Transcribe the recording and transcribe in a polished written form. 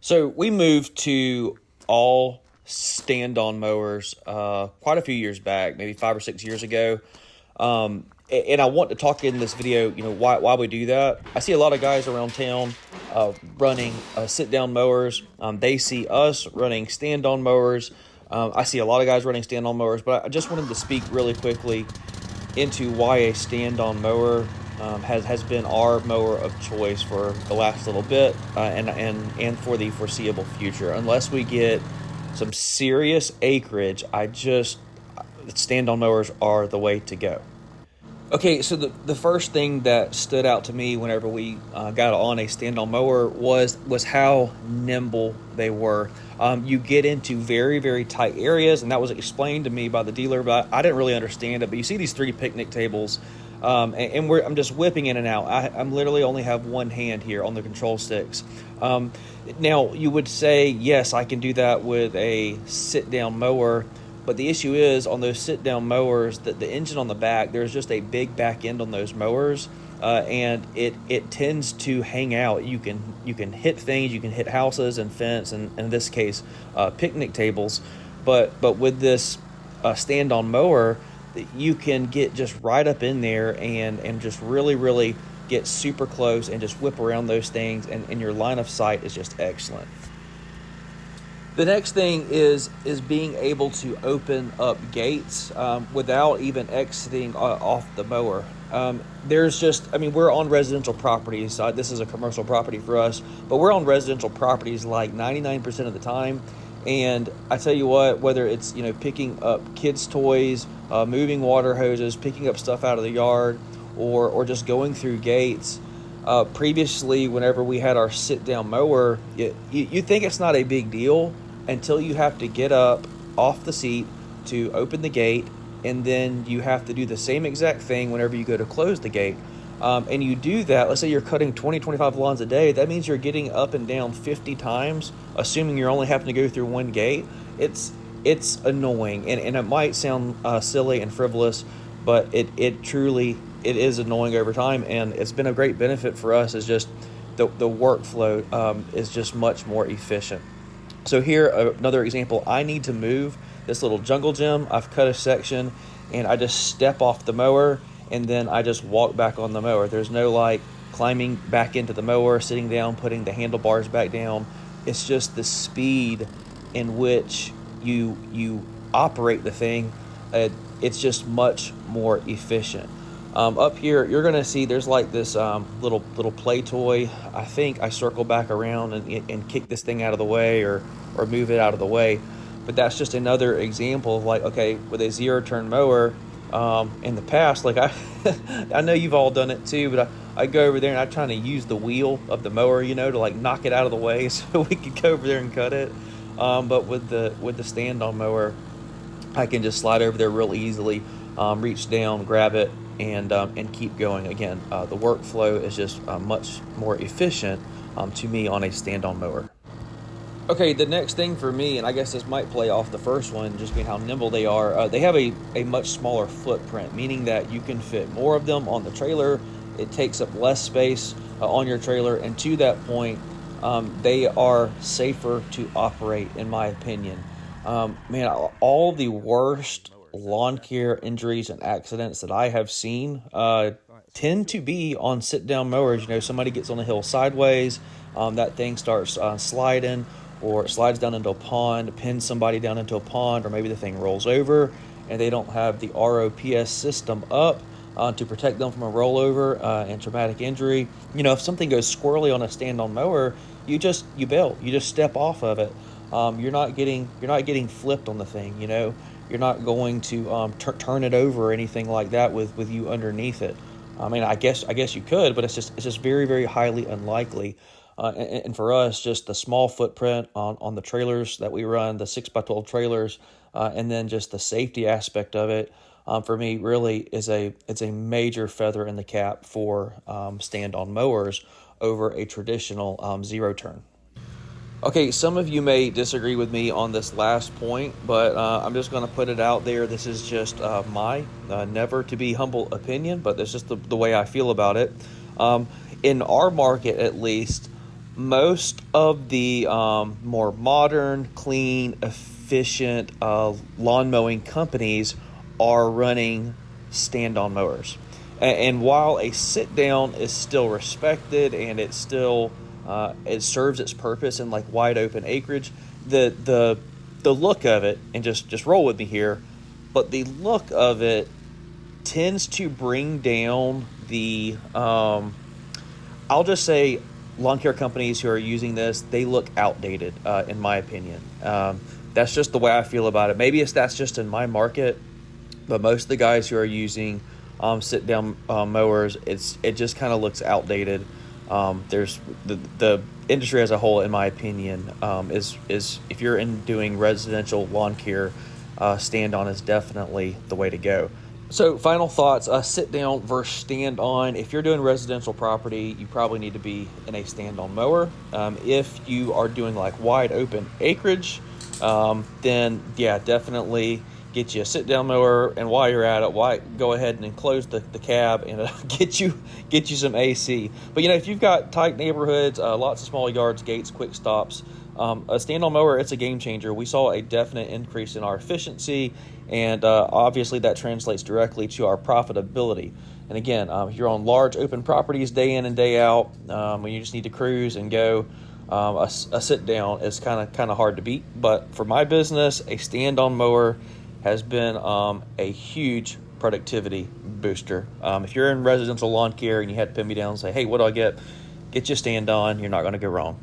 So we moved to all stand-on mowers quite a few years back, maybe 5 or 6 years ago. And I want to talk in this video, why we do that. I see a lot of guys around town running sit-down mowers. They see us running stand-on mowers. I see a lot of guys running stand-on mowers, but I just wanted to speak really quickly into why a stand-on mower has been our mower of choice for the last little bit, and for the foreseeable future. Unless we get some serious acreage, stand-on mowers are the way to go. Okay, so the first thing that stood out to me whenever we got on a stand-on mower was how nimble they were. You get into very, very tight areas, and that was explained to me by the dealer, but I didn't really understand it. But you see these 3 picnic tables, and I'm just whipping in and out. I'm literally only have one hand here on the control sticks. Now, you would say, yes, I can do that with a sit-down mower. But the issue is on those sit-down mowers, that the engine on the back, there's just a big back end on those mowers, and it tends to hang out. You can hit things, you can hit houses and fence, and in this case, picnic tables. But with this stand-on mower, you can get just right up in there and just really get super close and just whip around those things, and your line of sight is just excellent. The next thing is being able to open up gates without even exiting off the mower. We're on residential properties. This is a commercial property for us, but we're on residential properties like 99% of the time. And I tell you what, whether it's picking up kids' toys, moving water hoses, picking up stuff out of the yard, or just going through gates. Previously, whenever we had our sit-down mower, you think it's not a big deal until you have to get up off the seat to open the gate, and then you have to do the same exact thing whenever you go to close the gate. And you do that, let's say you're cutting 20-25 lawns a day, that means you're getting up and down 50 times, assuming you're only having to go through one gate. It's annoying, and it might sound silly and frivolous, but it truly is annoying over time, and it's been a great benefit for us. Is just the workflow is just much more efficient. So here, another example, I need to move this little jungle gym. I've cut a section, and I just step off the mower, and then I just walk back on the mower. There's no climbing back into the mower, sitting down, putting the handlebars back down. It's just the speed in which you operate the thing. It's just much more efficient. Up here, you're going to see there's this little play toy. I think I circle back around and kick this thing out of the way or move it out of the way. But that's just another example of with a zero-turn mower, in the past, I know you've all done it too, but I go over there and I'm trying to use the wheel of the mower, to knock it out of the way so we could go over there and cut it. But with the stand-on mower, I can just slide over there real easily, reach down, grab it, and keep going. Again, the workflow is just much more efficient to me on a stand-on mower. Okay, the next thing for me, and I guess this might play off the first one, just being how nimble they are, they have a much smaller footprint, meaning that you can fit more of them on the trailer. It takes up less space on your trailer, and to that point, they are safer to operate, in my opinion. All the worst lawn care injuries and accidents that I have seen tend to be on sit-down mowers. Somebody gets on the hill sideways, that thing starts sliding, or it slides down into a pond, pins somebody down into a pond, or maybe the thing rolls over and they don't have the ROPS system up to protect them from a rollover and traumatic injury. If something goes squirrely on a stand-on mower, you bail, you just step off of it. You're not getting flipped on the thing. You're not going to turn it over or anything like that with you underneath it. I guess you could, but it's just very, very highly unlikely. And for us, just the small footprint on the trailers that we run, the 6x12 trailers, and then just the safety aspect of it, for me really it's a major feather in the cap for stand-on mowers over a traditional zero turn. Okay, some of you may disagree with me on this last point, but I'm just going to put it out there. This is just my never to be humble opinion, but it's just the way I feel about it. In our market, at least, most of the more modern, clean, efficient lawn mowing companies are running stand-on mowers. And while a sit-down is still respected and it still it serves its purpose in like wide open acreage, the look of it, and just roll with me here, but the look of it tends to bring down the I'll just say lawn care companies who are using this, they look outdated, in my opinion. That's just the way I feel about it. Maybe that's just in my market, but most of the guys who are using sit-down mowers, it just kind of looks outdated. There's the industry as a whole, in my opinion, is if you're doing residential lawn care, stand-on is definitely the way to go. So final thoughts, sit down versus stand on. If you're doing residential property, you probably need to be in a stand on mower. If you are doing like wide open acreage, then yeah, definitely get you a sit down mower. And while you're at it, go ahead and enclose the cab and get you some AC. But if you've got tight neighborhoods, lots of small yards, gates, quick stops, a stand-on mower, it's a game changer. We saw a definite increase in our efficiency, and obviously that translates directly to our profitability. And again, if you're on large open properties day in and day out, when you just need to cruise and go, a sit-down is kind of hard to beat. But for my business, a stand-on mower has been a huge productivity booster. If you're in residential lawn care and you had to pin me down and say, hey, what do I get? Get you a stand-on. You're not going to go wrong.